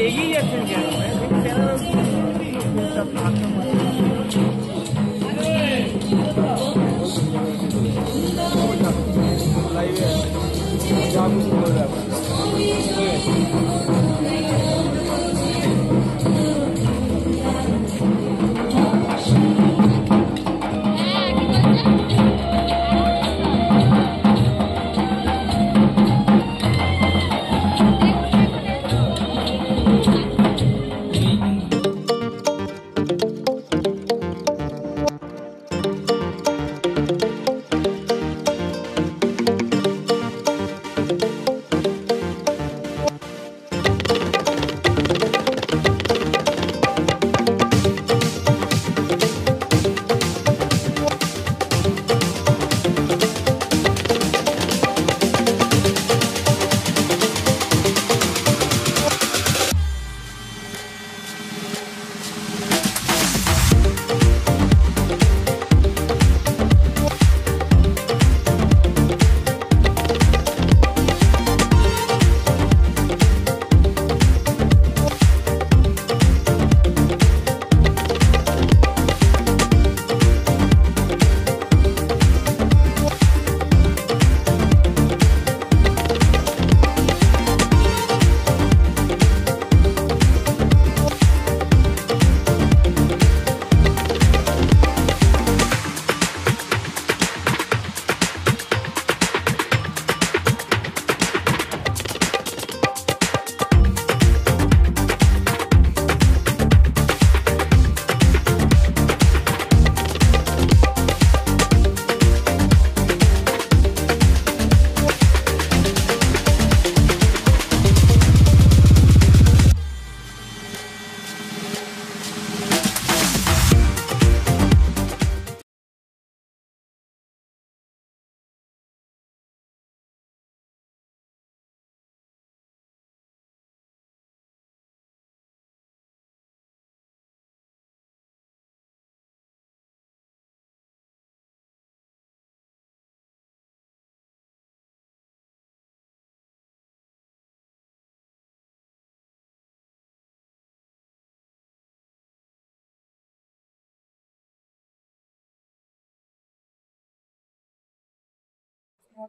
এগিয়ে যাচ্ছেন কেন?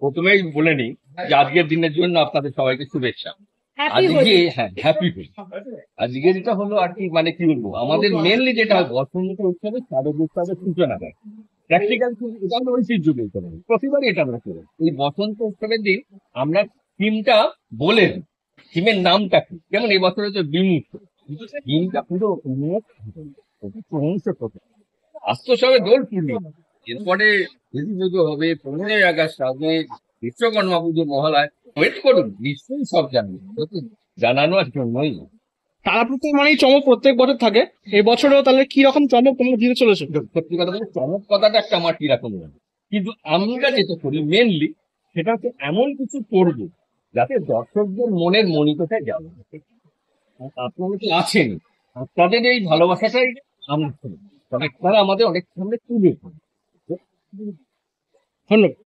প্রথমেই বলে নিই যে আজকের দিনের জন্য আপনাদের সবাইকে শুভেচ্ছা। আজকে হ্যাপি হোলি। আজকে যেটা হলো আর কি মানে কি বলবো, আমাদের মেনলি যেটা বসন্ত উৎসবে শারদ উৎসবের সূচনা দেয়। প্র্যাকটিক্যাল এটা আমরা ঐতিহ্য বলতে পারি, প্রতিবারই এটা আমরা করি। এই বসন্ত উৎসবের দিন আমরা থিমটা বলে দিই, থিমের নামটা কি। যেমন এই বছর হচ্ছে বিমুক্ত, থিমটা পুরো আসতো সবে দোল পূর্ণিমা, এরপরে দেবী পুজো হবে, 15ই আগস্ট হবে, বিশ্বকর্মা পুজো, মহালয়। ওয়েট করুন, নিশ্চয়ই সব জানবেন, জানানোর জন্যই। তারাপীঠের মানেই চমক প্রত্যেক বছর থাকে, এই বছরও তাহলে কি রকম চমক তোমরা দিতে চলেছে? সত্যি কথা বলতে চমক কথাটা একটা আমার কিরকম লাগে, কিন্তু আমরা যেটা করি মেনলি সেটা হচ্ছে এমন কিছু করবো যাতে দর্শকদের মনের মনিকোঠায় যাবে। আপনারা তো আছেন, আপনাদের এই ভালোবাসাটাই আমরা তারা আমাদের অনেক সামনে তুলে। ধন্যবাদ।